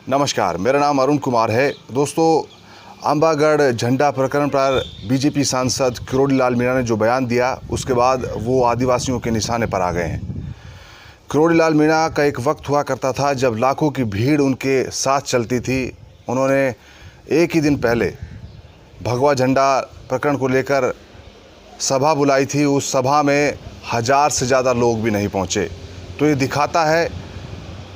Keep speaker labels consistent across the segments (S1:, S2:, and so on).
S1: नमस्कार, मेरा नाम अरुण कुमार है। दोस्तों, अंबागढ़ झंडा प्रकरण पर बीजेपी सांसद किरोड़ी लाल मीणा ने जो बयान दिया, उसके बाद वो आदिवासियों के निशाने पर आ गए हैं। किरोड़ी लाल मीणा का एक वक्त हुआ करता था जब लाखों की भीड़ उनके साथ चलती थी। उन्होंने एक ही दिन पहले भगवा झंडा प्रकरण को लेकर सभा बुलाई थी। उस सभा में 1000 से ज़्यादा लोग भी नहीं पहुँचे। तो ये दिखाता है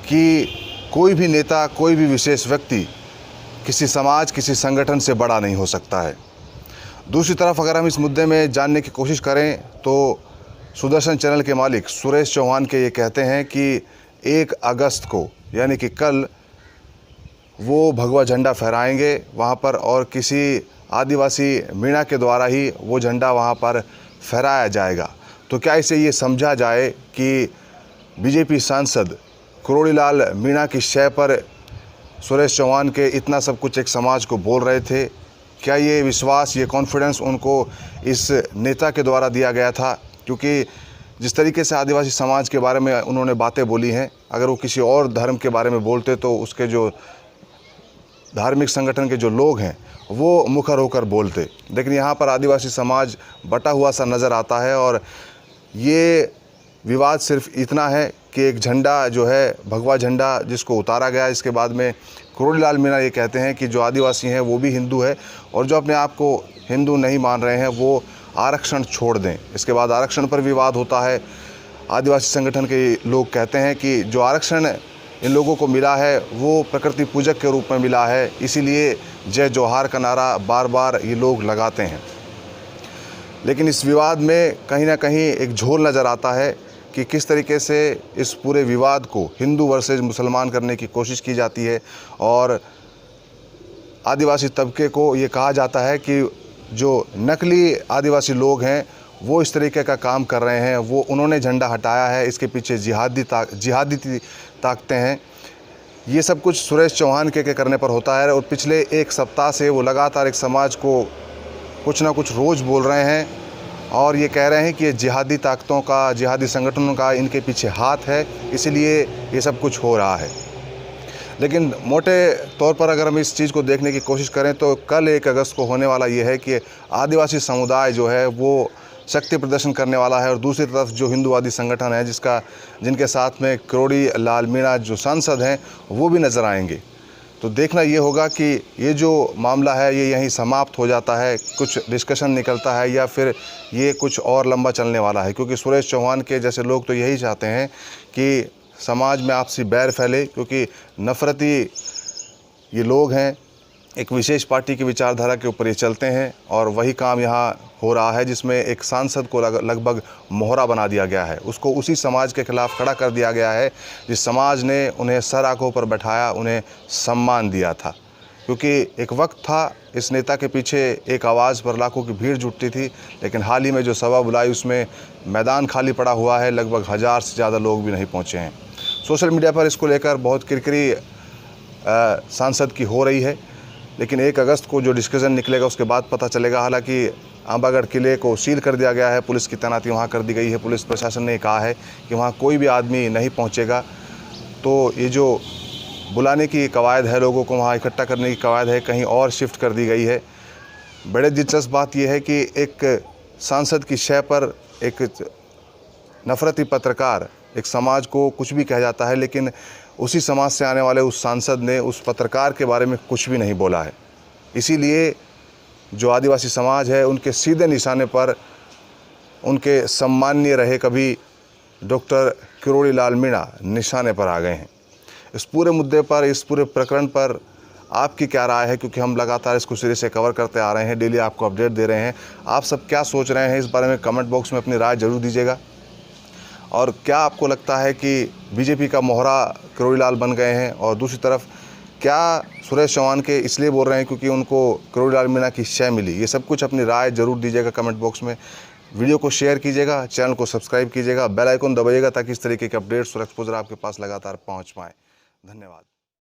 S1: कि कोई भी नेता, कोई भी विशेष व्यक्ति किसी समाज, किसी संगठन से बड़ा नहीं हो सकता है। दूसरी तरफ अगर हम इस मुद्दे में जानने की कोशिश करें तो सुदर्शन चैनल के मालिक सुरेश चौहान के ये कहते हैं कि 1 अगस्त को यानी कि कल वो भगवा झंडा फहराएंगे वहाँ पर, और किसी आदिवासी मीणा के द्वारा ही वो झंडा वहाँ पर फहराया जाएगा। तो क्या इसे ये समझा जाए कि बीजेपी सांसद किरोड़ी लाल मीणा की शय पर सुरेश चौहान के इतना सब कुछ एक समाज को बोल रहे थे? क्या ये विश्वास, ये कॉन्फिडेंस उनको इस नेता के द्वारा दिया गया था? क्योंकि जिस तरीके से आदिवासी समाज के बारे में उन्होंने बातें बोली हैं, अगर वो किसी और धर्म के बारे में बोलते तो उसके जो धार्मिक संगठन के जो लोग हैं वो मुखर होकर बोलते। लेकिन यहाँ पर आदिवासी समाज बटा हुआ सा नज़र आता है। और ये विवाद सिर्फ इतना है कि एक झंडा जो है भगवा झंडा जिसको उतारा गया, इसके बाद में किरोड़ी लाल मीणा ये कहते हैं कि जो आदिवासी हैं वो भी हिंदू है, और जो अपने आप को हिंदू नहीं मान रहे हैं वो आरक्षण छोड़ दें। इसके बाद आरक्षण पर विवाद होता है। आदिवासी संगठन के लोग कहते हैं कि जो आरक्षण इन लोगों को मिला है वो प्रकृति पूजक के रूप में मिला है, इसीलिए जय जोहार का नारा बार बार ये लोग लगाते हैं। लेकिन इस विवाद में कहीं ना कहीं एक झोल नज़र आता है कि किस तरीके से इस पूरे विवाद को हिंदू वर्सेस मुसलमान करने की कोशिश की जाती है। और आदिवासी तबके को ये कहा जाता है कि जो नकली आदिवासी लोग हैं वो इस तरीके का काम कर रहे हैं, वो उन्होंने झंडा हटाया है, इसके पीछे जिहादी ताकतें हैं। ये सब कुछ सुरेश चौहान के करने पर होता है। और पिछले 1 सप्ताह से वो लगातार एक समाज को कुछ ना कुछ रोज़ बोल रहे हैं और ये कह रहे हैं कि ये जिहादी ताकतों का, जिहादी संगठनों का इनके पीछे हाथ है, इसलिए ये सब कुछ हो रहा है। लेकिन मोटे तौर पर अगर हम इस चीज़ को देखने की कोशिश करें तो कल 1 अगस्त को होने वाला ये है कि आदिवासी समुदाय जो है वो शक्ति प्रदर्शन करने वाला है, और दूसरी तरफ जो हिंदूवादी संगठन है जिनके साथ में किरोड़ी लाल मीणा जो सांसद हैं वो भी नज़र आएंगे। तो देखना ये होगा कि ये जो मामला है ये यहीं समाप्त हो जाता है, कुछ डिस्कशन निकलता है, या फिर ये कुछ और लंबा चलने वाला है। क्योंकि सुरेश चौहान के जैसे लोग तो यही चाहते हैं कि समाज में आपसी बैर फैले, क्योंकि नफ़रती ये लोग हैं, एक विशेष पार्टी की विचारधारा के ऊपर ये चलते हैं। और वही काम यहाँ हो रहा है जिसमें एक सांसद को लगभग मोहरा बना दिया गया है, उसको उसी समाज के खिलाफ खड़ा कर दिया गया है जिस समाज ने उन्हें सर आंखों पर बैठाया, उन्हें सम्मान दिया था। क्योंकि एक वक्त था इस नेता के पीछे एक आवाज़ पर लाखों की भीड़ जुटती थी, लेकिन हाल ही में जो सभा बुलाई उसमें मैदान खाली पड़ा हुआ है, लगभग 1000 से ज़्यादा लोग भी नहीं पहुँचे हैं। सोशल मीडिया पर इसको लेकर बहुत किरकिरी सांसद की हो रही है, लेकिन 1 अगस्त को जो डिस्कशन निकलेगा उसके बाद पता चलेगा। हालांकि अंबागढ़ किले को सील कर दिया गया है, पुलिस की तैनाती वहाँ कर दी गई है। पुलिस प्रशासन ने कहा है कि वहाँ कोई भी आदमी नहीं पहुँचेगा। तो ये जो बुलाने की कवायद है, लोगों को वहाँ इकट्ठा करने की कवायद है, कहीं और शिफ्ट कर दी गई है। बड़े दिलचस्प बात यह है कि एक सांसद की शय पर एक नफरती पत्रकार एक समाज को कुछ भी कह जाता है, लेकिन उसी समाज से आने वाले उस सांसद ने उस पत्रकार के बारे में कुछ भी नहीं बोला है। इसीलिए जो आदिवासी समाज है उनके सीधे निशाने पर, उनके सम्माननीय रहे कभी डॉक्टर किरोड़ी लाल मीणा निशाने पर आ गए हैं। इस पूरे मुद्दे पर, इस पूरे प्रकरण पर आपकी क्या राय है? क्योंकि हम लगातार इसको सिरे से कवर करते आ रहे हैं, डेली आपको अपडेट दे रहे हैं। आप सब क्या सोच रहे हैं इस बारे में कमेंट बॉक्स में अपनी राय ज़रूर दीजिएगा। और क्या आपको लगता है कि बीजेपी का मोहरा किरोड़ी लाल बन गए हैं? और दूसरी तरफ क्या सुरेश चौहान के इसलिए बोल रहे हैं क्योंकि उनको किरोड़ी लाल मीणा की शय मिली? ये सब कुछ अपनी राय ज़रूर दीजिएगा कमेंट बॉक्स में। वीडियो को शेयर कीजिएगा, चैनल को सब्सक्राइब कीजिएगा, बेल आइकन दबाइएगा ताकि इस तरीके के अपडेट्स और एक्सपोजर आपके पास लगातार पहुंच पाएँ। धन्यवाद।